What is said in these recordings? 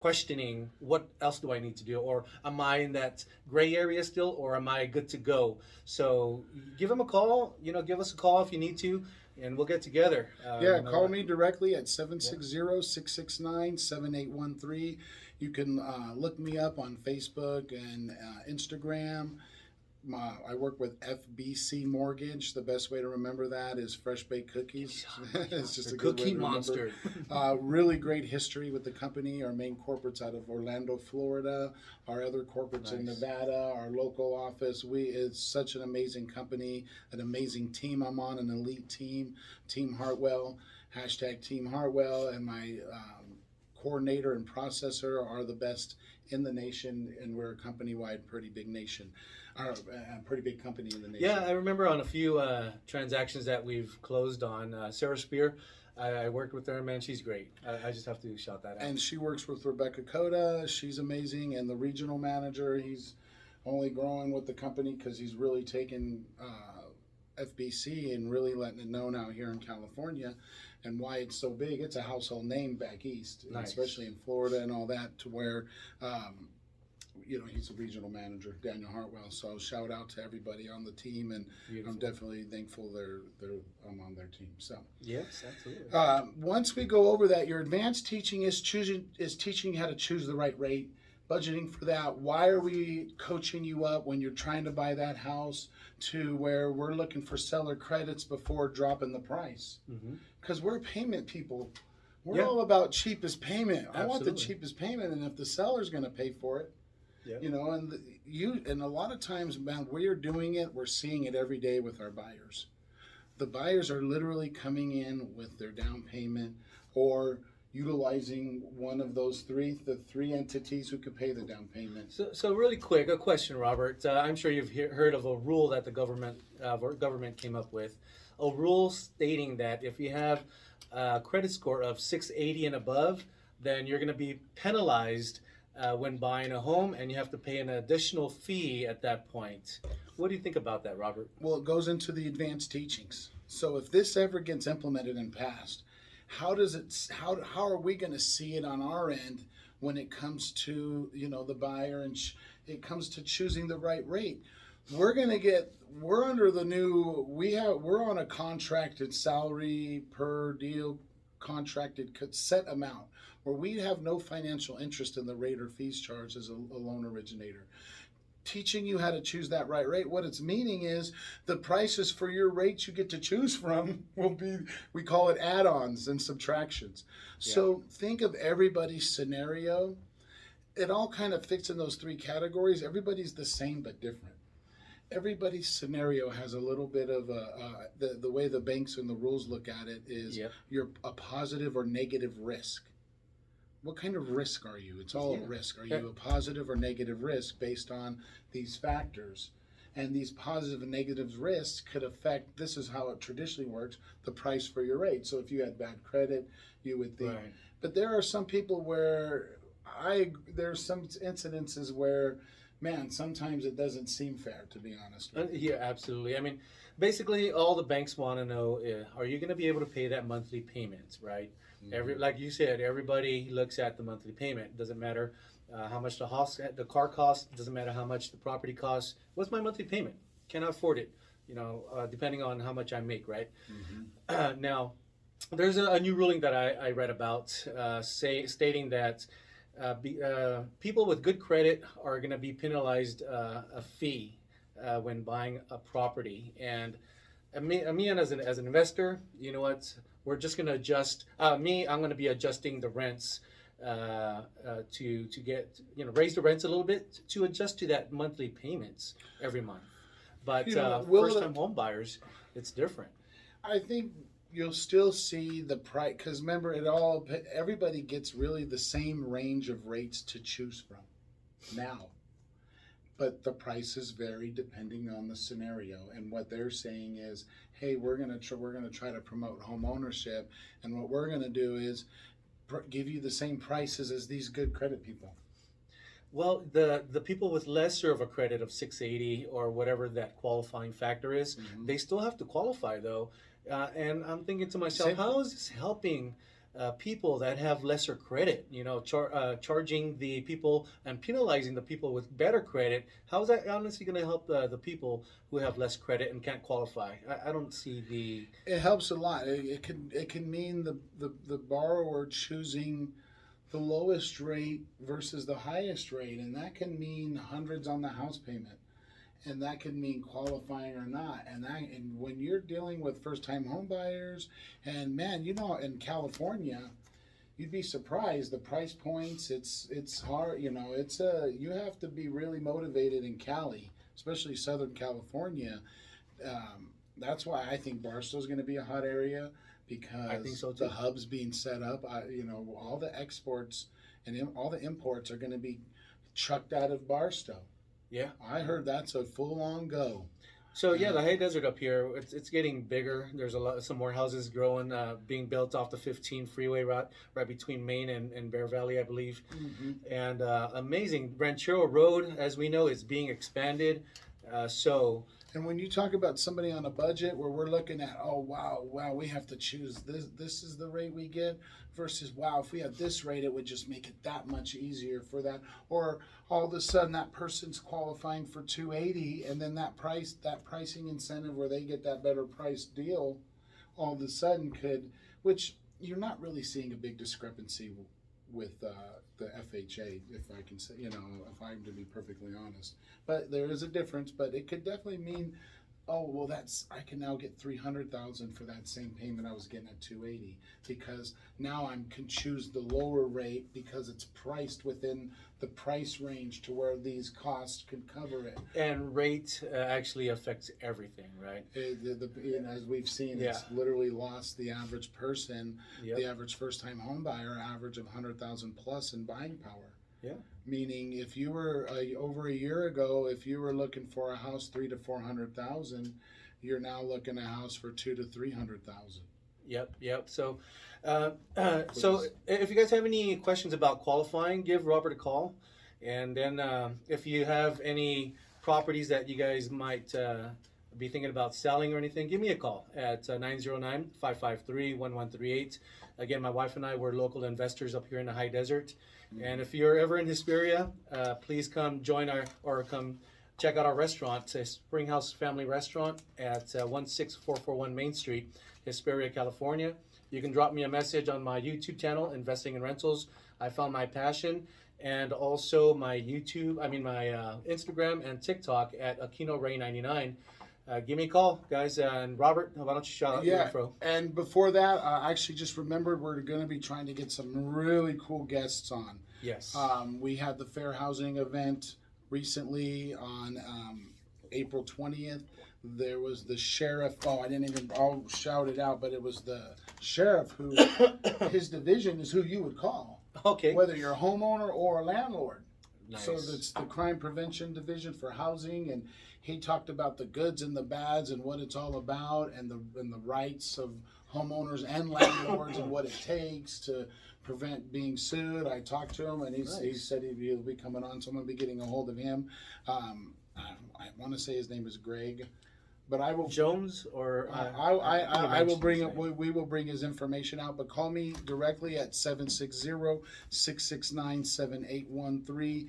questioning what else do I need to do, or am I in that gray area still, or am I good to go? So give them a call. Give us a call if you need to, and we'll get together. Yeah, call me Yeah. directly at 760-669-7813. You can look me up on Facebook and Instagram. I work with FBC Mortgage. The best way to remember that is Fresh Baked Cookies. It's just The a good way Cookie to remember. Monster. Really great history with the company. Our main corporate's out of Orlando, Florida. Our other corporates in Nice. Nevada. Our local office. It's such an amazing company, an amazing team. I'm on an elite team, Team Hartwell. Hashtag Team Hartwell, and my coordinator and processor are the best in the nation, and we're a company-wide, pretty big nation, or a pretty big company in the nation. Yeah, I remember on a few transactions that we've closed on. Sarah Spear, I worked with her, man. She's great. I just have to shout that out. And she works with Rebecca Coda. She's amazing, and the regional manager. He's only growing with the company because he's really taken FBC and really letting it know now here in California and why it's so big. It's a household name back east, Nice. especially in Florida and all that, to where he's a regional manager, Daniel Hartwell. So shout out to everybody on the team, and Beautiful. I'm definitely thankful I'm on their team. So Yes, absolutely. once we go over that, your advanced teaching is teaching you how to choose the right rate, budgeting for that. Why are we coaching you up when you're trying to buy that house to where we're looking for seller credits before dropping the price? Mm-hmm. Because we're payment people. We're Yeah. all about cheapest payment. I want the Absolutely. cheapest payment, and if the seller's going to pay for it, Yeah. and a lot of times, man, we're doing it. We're seeing it every day with our buyers. The buyers are literally coming in with their down payment or utilizing one of the three entities who could pay the down payment. So really quick, a question, Robert. I'm sure you've heard of a rule that the government came up with, a rule stating that if you have a credit score of 680 and above, then you're going to be penalized when buying a home, and you have to pay an additional fee at that point. What do you think about that, Robert? Well, it goes into the advanced teachings. So if this ever gets implemented and passed, how are we going to see it on our end when it comes to the buyer and it comes to choosing the right rate? We're under the new we're on a contracted salary per deal, contracted set amount, where we have no financial interest in the rate or fees charged as a loan originator. Teaching you how to choose that right rate, what it's meaning is the prices for your rates you get to choose from will be, we call it add-ons and subtractions. Yeah. So think of everybody's scenario. It all kind of fits in those three categories. Everybody's the same but different. Everybody's scenario has a little bit of the way the banks and the rules look at it is Yep. you're a positive or negative risk. What kind of risk are you? It's all a risk. Are you a positive or negative risk based on these factors? And these positive and negative risks could affect, this is how it traditionally works, the price for your rate. So if you had bad credit, you would think. Right. But there are some people where there's some incidences where, man, sometimes it doesn't seem fair, to be honest with you. Yeah, absolutely. I mean, basically, all the banks want to know are you going to be able to pay that monthly payment, right? Like you said, everybody looks at the monthly payment. Doesn't matter how much the car costs. Doesn't matter how much the property costs. What's my monthly payment? Cannot afford it. Depending on how much I make, right? Now, there's a new ruling that I read about, stating that people with good credit are going to be penalized a fee when buying a property. And me as an investor, you know what? We're just going to adjust. I'm going to be adjusting the rents to get raise the rents a little bit to adjust to that monthly payments every month. But first time home buyers, it's different. I think you'll still see the price, because remember, everybody gets really the same range of rates to choose from now. But the prices vary depending on the scenario. And what they're saying is, hey, we're gonna try to promote home ownership, and what we're gonna do is give you the same prices as these good credit people. Well, the people with lesser of a credit of 680 or whatever that qualifying factor is, they still have to qualify though. And I'm thinking to myself, how is this helping people that have lesser credit, charging the people and penalizing the people with better credit. How is that honestly going to help the people who have less credit and can't qualify? I don't see the. It helps a lot. It can mean the borrower choosing the lowest rate versus the highest rate, and that can mean hundreds on the house payment, and that can mean qualifying or not. And when you're dealing with first time home buyers, and man, in California, you'd be surprised the price points. It's hard. You have to be really motivated in Cali, especially Southern California. That's why I think Barstow's going to be a hot area, because I think so too. the hub's being set up. All the exports and all the imports are going to be trucked out of Barstow. Yeah. I heard that's a full-on go. So yeah, the high desert up here, it's getting bigger. There's some more houses growing, being built off the 15 freeway route right between Maine and Bear Valley, I believe. Mm-hmm. And amazing, Ranchero Road, as we know, is being expanded. And when you talk about somebody on a budget where we're looking at, oh, wow, we have to choose this is the rate we get, versus, wow, if we had this rate, it would just make it that much easier for that. Or all of a sudden that person's qualifying for 280, and then that pricing incentive where they get that better price deal, all of a sudden which you're not really seeing a big discrepancy with the FHA, if I can say, if I'm to be perfectly honest. But there is a difference, but it could definitely mean, oh, well, I can now get $300,000 for that same payment I was getting at 280, because now I can choose the lower rate because it's priced within the price range to where these costs can cover it. And rate actually affects everything, right? As we've seen, Yeah. It's literally lost the average person, Yep. the average first-time home buyer, average of 100,000 plus in buying power. Yeah. Meaning, if you were over a year ago, if you were looking for a house 300,000 to 400,000, you're now looking at a house for 200,000 to 300,000. Yep. So if you guys have any questions about qualifying, give Robert a call. And then if you have any properties that you guys might be thinking about selling or anything, give me a call at 909-553-1138. Again, my wife and I, we're local investors up here in the high desert. Mm-hmm. And if you're ever in Hesperia, please come come check out our restaurant, Springhouse Family Restaurant at 16441 Main Street, Hesperia, California. You can drop me a message on my YouTube channel, Investing in Rentals. I found my passion, and also my Instagram and TikTok at AquinoRay99. Give me a call, guys. And Robert, why don't you shout out your info? And before that, I actually just remembered we're going to be trying to get some really cool guests on. Yes. We had the Fair Housing event recently on April 20th. There was the sheriff. I'll shout it out, but it was the sheriff who, his division is who you would call. Okay. Whether you're a homeowner or a landlord. Nice. So that's the Crime Prevention Division for Housing, and he talked about the goods and the bads and what it's all about, and the rights of homeowners and landlords and what it takes to prevent being sued. I talked to him, and he said he'll be coming on, so I'm going to be getting a hold of him. I want to say his name is Greg, but I will Jones or I will bring up. We will bring his information out, but call me directly at 760-669-7813.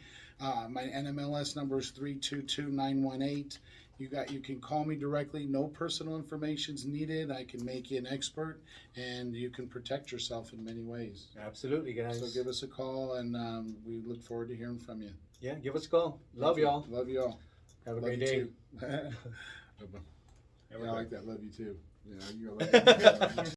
My NMLS number is 322918. You can call me directly. No personal information is needed. I can make you an expert, and you can protect yourself in many ways. Absolutely, guys. So give us a call, and we look forward to hearing from you. Yeah, give us a call. Love y'all. Love you all. Have a great day. I like that. Love you too. Yeah, you go.